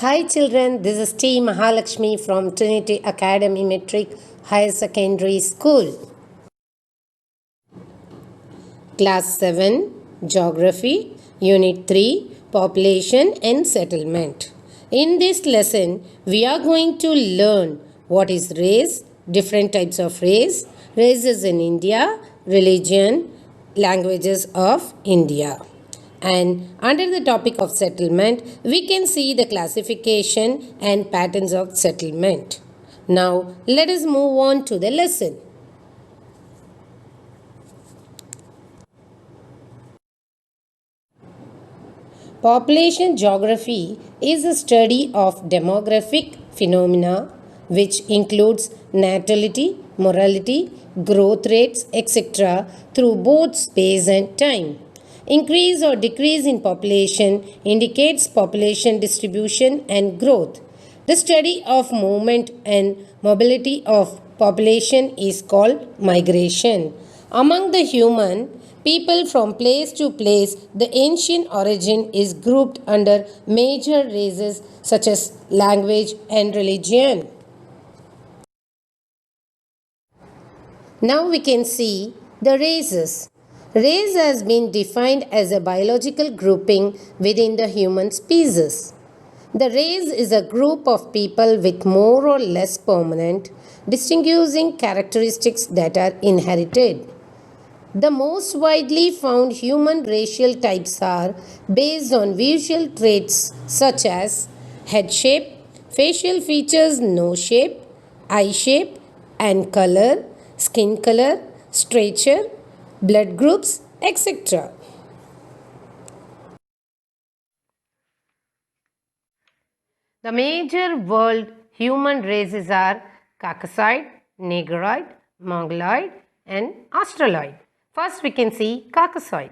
Hi children, this is T. Mahalakshmi from Trinity Academy Metric Higher Secondary School. Class 7 Geography, Unit 3 Population and Settlement. In this lesson, we are going to learn what is race, different types of races in India, religion, languages of India. And under the topic of settlement, we can see the classification and patterns of settlement. Now, let us move on to the lesson. Population geography is a study of demographic phenomena which includes natality, mortality, growth rates, etc. through both space and time. Increase or decrease in population indicates population distribution and growth. The study of movement and mobility of population is called migration. Among the human, people from place to place, the ancient origin is grouped under major races such as language and religion. Now we can see the races. Race has been defined as a biological grouping within the human species. The race is a group of people with more or less permanent, distinguishing characteristics that are inherited. The most widely found human racial types are based on visual traits such as head shape, facial features, nose shape, eye shape, and color, skin color, stature, blood groups, etc. The major world human races are Caucasoid, Negroid, Mongoloid, and Australoid. First, we can see Caucasoid.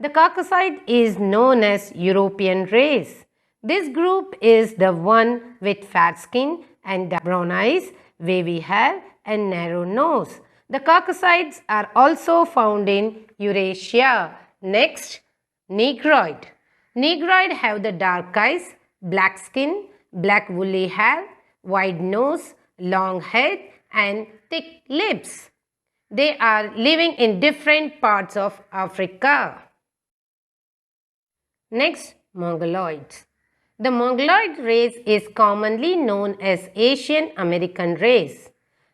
The Caucasoid is known as European race. This group is the one with fat skin and brown eyes, wavy hair, and narrow nose. The Caucasoids are also found in Eurasia. Next, Negroid. Negroid have the dark eyes, black skin, black woolly hair, wide nose, long head, and thick lips. They are living in different parts of Africa. Next, Mongoloids. The Mongoloid race is commonly known as Asian American race.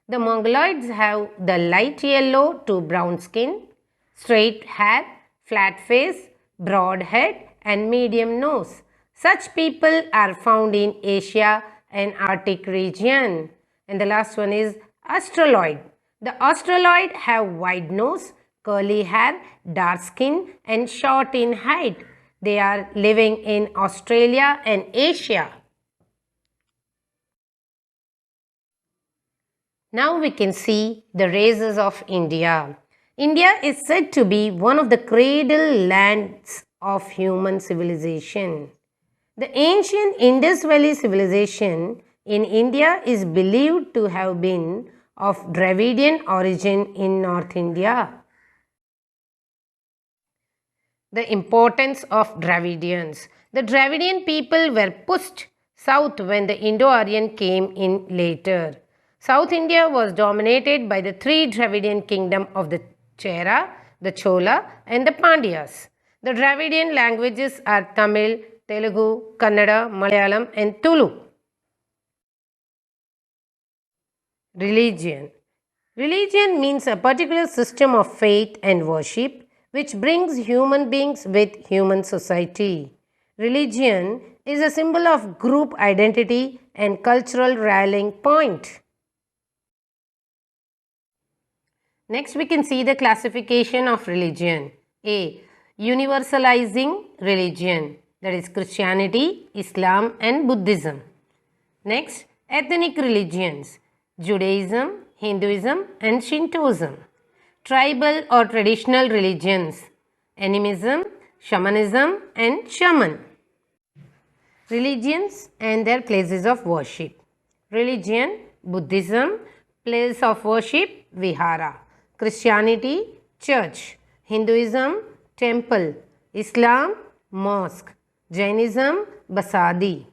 The Mongoloids have the light yellow to brown skin, straight hair, flat face, broad head, and medium nose. Such people are found in Asia and Arctic region. And the last one is Australoid. The Australoid have wide nose, curly hair, dark skin, and short in height. They are living in Australia and Asia. Now we can see the races of India. India is said to be one of the cradle lands of human civilization. The ancient Indus Valley civilization in India is believed to have been of Dravidian origin in North India. The importance of Dravidians. The Dravidian people were pushed south when the Indo-Aryan came in later. South India was dominated by the three Dravidian kingdoms of the Chera, the Chola, and the Pandyas. The Dravidian languages are Tamil, Telugu, Kannada, Malayalam, and Tulu. Religion. Religion means a particular system of faith and worship which brings human beings with human society. Religion is a symbol of group identity and cultural rallying point. Next, we can see the classification of religion. A. Universalizing religion, that is Christianity, Islam, and Buddhism. Next, ethnic religions, Judaism, Hinduism, and Shintoism. Tribal or traditional religions, animism, shamanism, and shaman. Religions and their places of worship. Religion, Buddhism, place of worship, vihara. Christianity, church. Hinduism, temple. Islam, mosque. Jainism, basadi.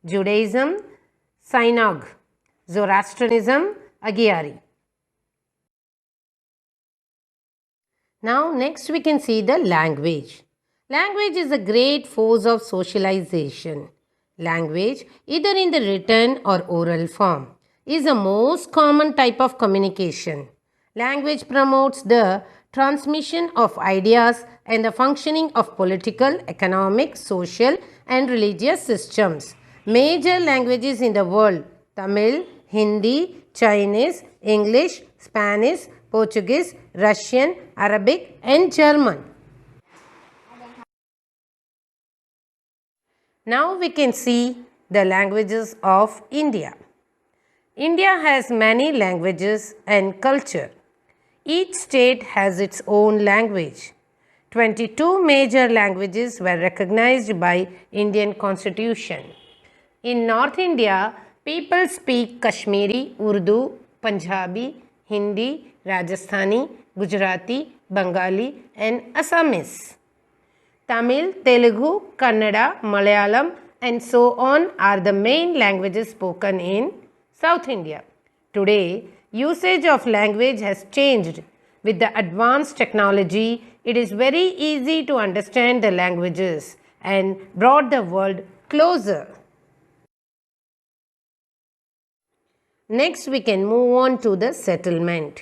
Judaism, Synagogue, Zoroastrianism, Agiari. Now next we can see the language. Language is a great force of socialization. Language, either in the written or oral form, is the most common type of communication. Language promotes the transmission of ideas and the functioning of political, economic, social and religious systems. Major languages in the world: Tamil, Hindi, Chinese, English, Spanish, Portuguese, Russian, Arabic and German. Now we can see the languages of India. India has many languages and culture. Each state has its own language. 22 major languages were recognized by Indian Constitution. In North India, people speak Kashmiri, Urdu, Punjabi, Hindi, Rajasthani, Gujarati, Bengali and Assamese. Tamil, Telugu, Kannada, Malayalam and so on are the main languages spoken in South India. Today, usage of language has changed. With the advanced technology, it is very easy to understand the languages and brought the world closer. Next, we can move on to the settlement.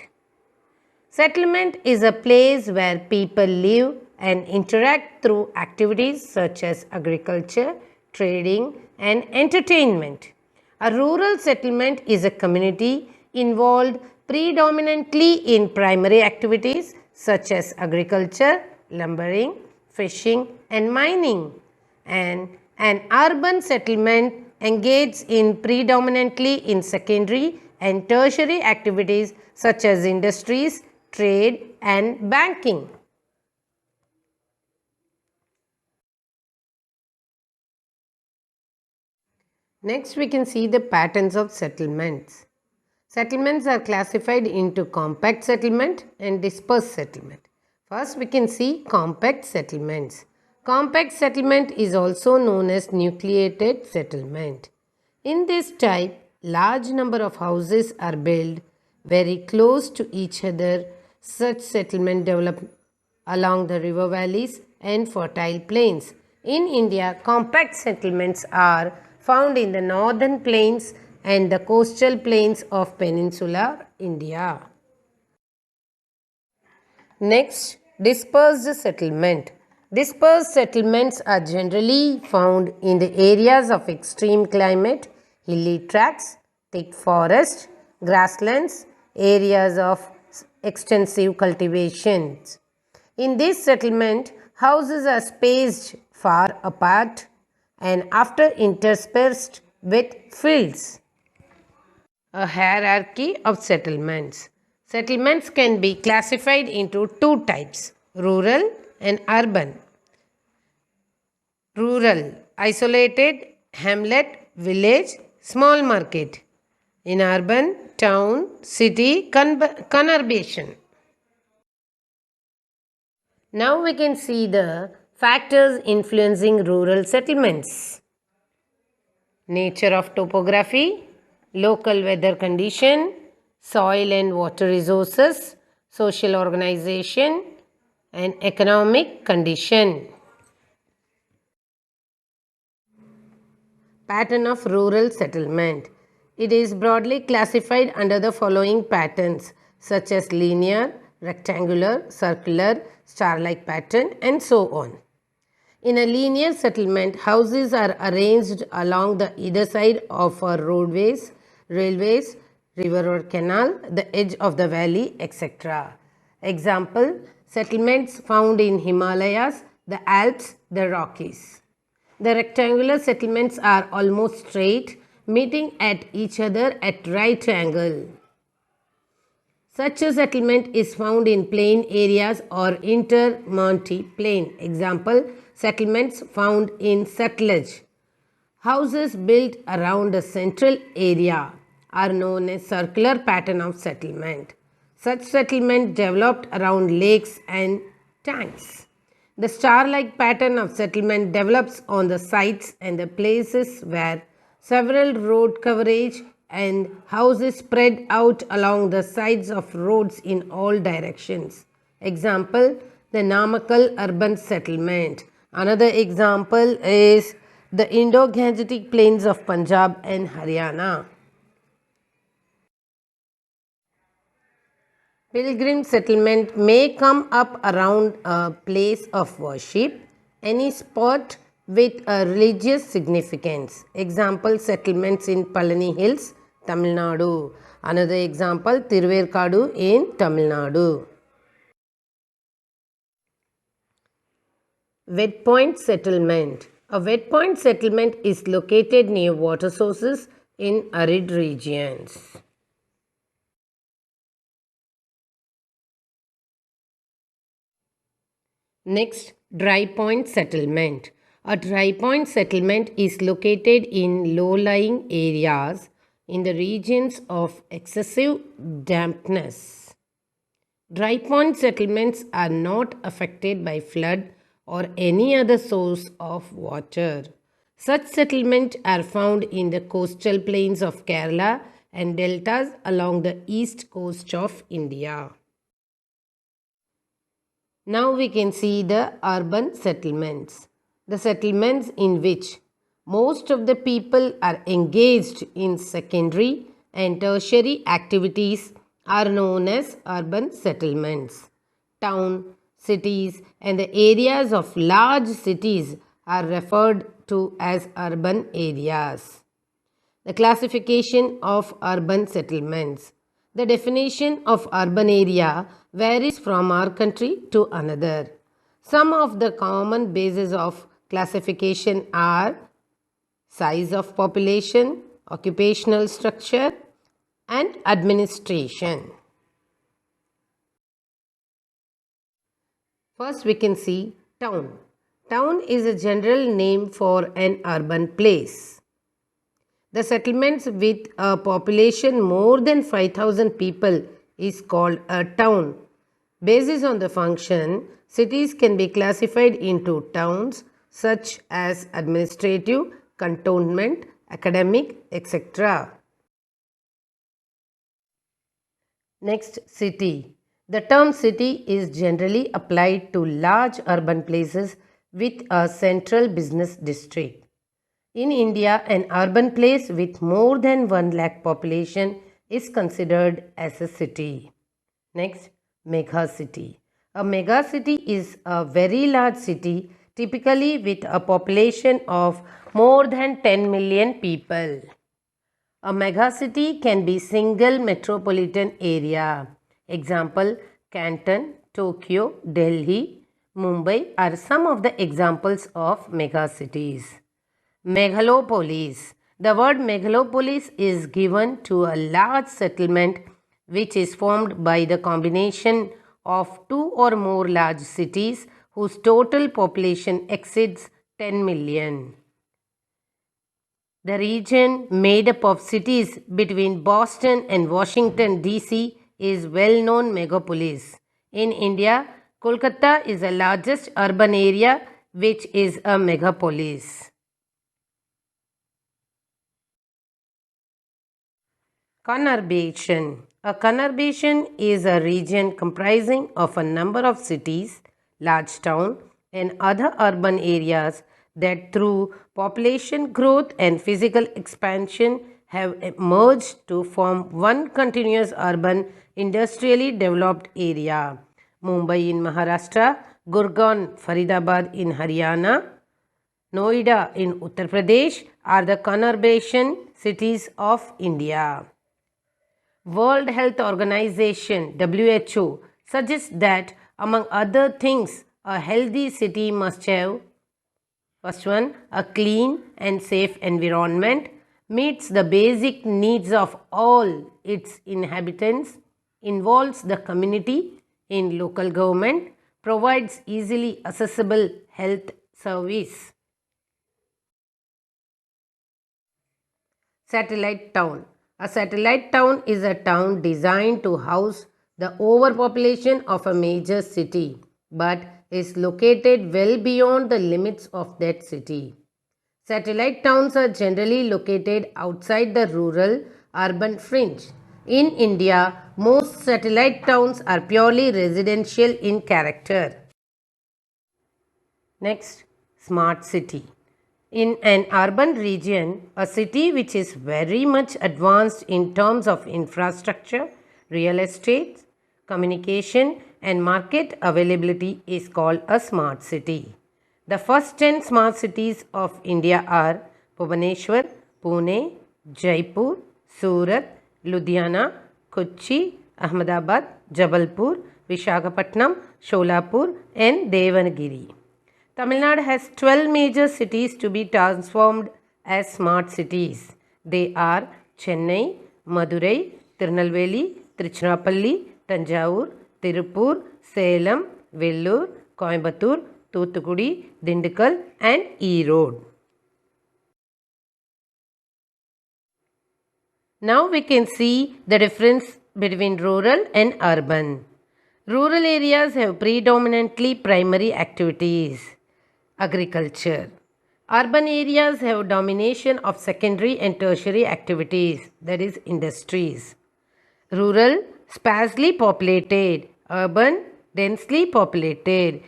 Settlement is a place where people live and interact through activities such as agriculture, trading, and entertainment. A rural settlement is a community involved predominantly in primary activities such as agriculture, lumbering, fishing, and mining. And an urban settlement engages in predominantly in secondary and tertiary activities such as industries, trade, and banking. Next, we can see the patterns of settlements. Settlements are classified into compact settlement and dispersed settlement. First, we can see compact settlements. Compact settlement is also known as nucleated settlement. In this type, large number of houses are built very close to each other. Such settlement develop along the river valleys and fertile plains. In India, compact settlements are found in the northern plains and the coastal plains of peninsular India. Next, dispersed settlement. Dispersed settlements are generally found in the areas of extreme climate, hilly tracts, thick forest, grasslands, areas of extensive cultivations. In this settlement, houses are spaced far apart and after interspersed with fields. A hierarchy of settlements. Settlements can be classified into two types: rural and urban. Rural, isolated, hamlet, village, small market. In urban, town, city, conurbation. Now we can see the factors influencing rural settlements. Nature of topography, local weather condition, soil and water resources, social organization, and economic condition. Pattern of rural settlement. It is broadly classified under the following patterns such as linear, rectangular, circular, star-like pattern and so on. In a linear settlement, houses are arranged along the either side of roadways, railways, river or canal, the edge of the valley, etc. Example, settlements found in Himalayas, the Alps, the Rockies. The rectangular settlements are almost straight, meeting at each other at right angle. Such a settlement is found in plain areas or intermonte plain. Example, settlements found in Sutlej. Houses built around a central area are known as circular pattern of settlement. Such settlement developed around lakes and tanks. The star-like pattern of settlement develops on the sites and the places where several road coverage, and houses spread out along the sides of roads in all directions. Example, the Namakkal urban settlement. Another example is the Indo-Gangetic plains of Punjab and Haryana. Pilgrim settlement may come up around a place of worship, any spot with a religious significance. Example, settlements in Palani Hills, Tamil Nadu. Another example, Thiruverkadu in Tamil Nadu. Wet point settlement. A wet point settlement is located near water sources in arid regions. Next, dry point settlement. A dry point settlement is located in low-lying areas in the regions of excessive dampness. Dry point settlements are not affected by flood or any other source of water. Such settlements are found in the coastal plains of Kerala and deltas along the east coast of India. Now we can see the urban settlements. The settlements in which most of the people are engaged in secondary and tertiary activities are known as urban settlements. Town, cities, and the areas of large cities are referred to as urban areas. The classification of urban settlements. The definition of urban area varies from our country to another. Some of the common bases of classification are size of population, occupational structure, and administration. First, we can see town. Town is a general name for an urban place. The settlements with a population more than 5,000 people is called a town. Based on the function, cities can be classified into towns such as administrative, cantonment, academic, etc. Next, city. The term city is generally applied to large urban places with a central business district. In India, an urban place with more than 1 lakh population is considered as a city. Next, mega city. A mega city is a very large city, typically with a population of more than 10 million people. A megacity can be single metropolitan area. Example, Canton, Tokyo, Delhi, Mumbai are some of the examples of megacities. Megalopolis. The word megalopolis is given to a large settlement which is formed by the combination of two or more large cities whose total population exceeds 10 million. The region made up of cities between Boston and Washington DC is well-known megapolis. In India, Kolkata is the largest urban area which is a megapolis. Conurbation. A conurbation is a region comprising of a number of cities, large towns, and other urban areas that through population growth and physical expansion have merged to form one continuous urban industrially developed area. Mumbai in Maharashtra, Gurgaon, Faridabad in Haryana, Noida in Uttar Pradesh are the conurbation cities of India. World Health Organization WHO suggests that among other things a healthy city must have first one, a clean and safe environment, meets the basic needs of all its inhabitants, involves the community in local government, provides easily accessible health service. Satellite town. A satellite town is a town designed to house the overpopulation of a major city but is located well beyond the limits of that city. Satellite towns are generally located outside the rural urban fringe. In India, most satellite towns are purely residential in character. Next, smart city. In an urban region, a city which is very much advanced in terms of infrastructure, real estate, communication, and market availability is called a smart city. The first 10 smart cities of India are Bhubaneswar, Pune, Jaipur, Surat, Ludhiana, Kochi, Ahmedabad, Jabalpur, Vishakhapatnam, Sholapur, and Devanagiri. Tamil Nadu has 12 major cities to be transformed as smart cities. They are Chennai, Madurai, Tirunelveli, Tiruchirappalli, Tanjavur, Tirupur, Salem, Vellore, Coimbatore, Thoothukudi, Dindigul, and Erode. Now we can see the difference between rural and urban. Rural areas have predominantly primary activities, agriculture. Urban areas have domination of secondary and tertiary activities, that is, industries. Rural, sparsely populated. Urban, densely populated.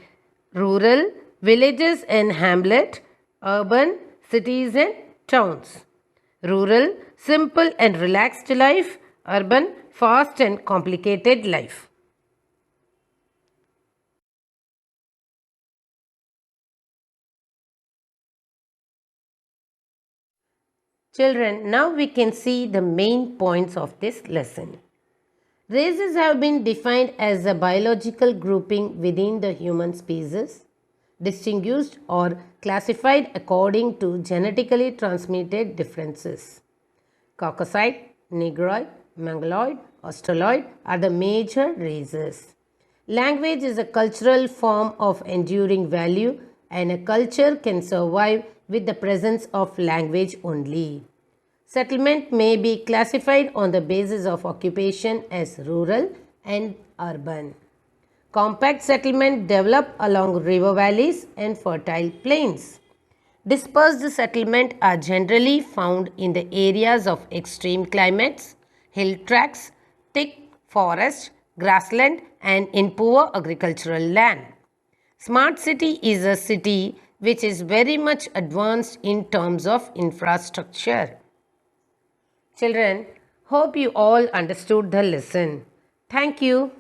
Rural, villages and hamlet. Urban, cities and towns. Rural, simple and relaxed life. Urban, fast and complicated life. Children, now we can see the main points of this lesson. Races have been defined as a biological grouping within the human species, distinguished or classified according to genetically transmitted differences. Caucasoid, Negroid, Mongoloid, Australoid are the major races. Language is a cultural form of enduring value, and a culture can survive with the presence of language only. Settlement may be classified on the basis of occupation as rural and urban. Compact settlement develop along river valleys and fertile plains. Dispersed settlements are generally found in the areas of extreme climates, hill tracts, thick forest, grassland, and in poor agricultural land. Smart city is a city which is very much advanced in terms of infrastructure. Children, hope you all understood the lesson. Thank you.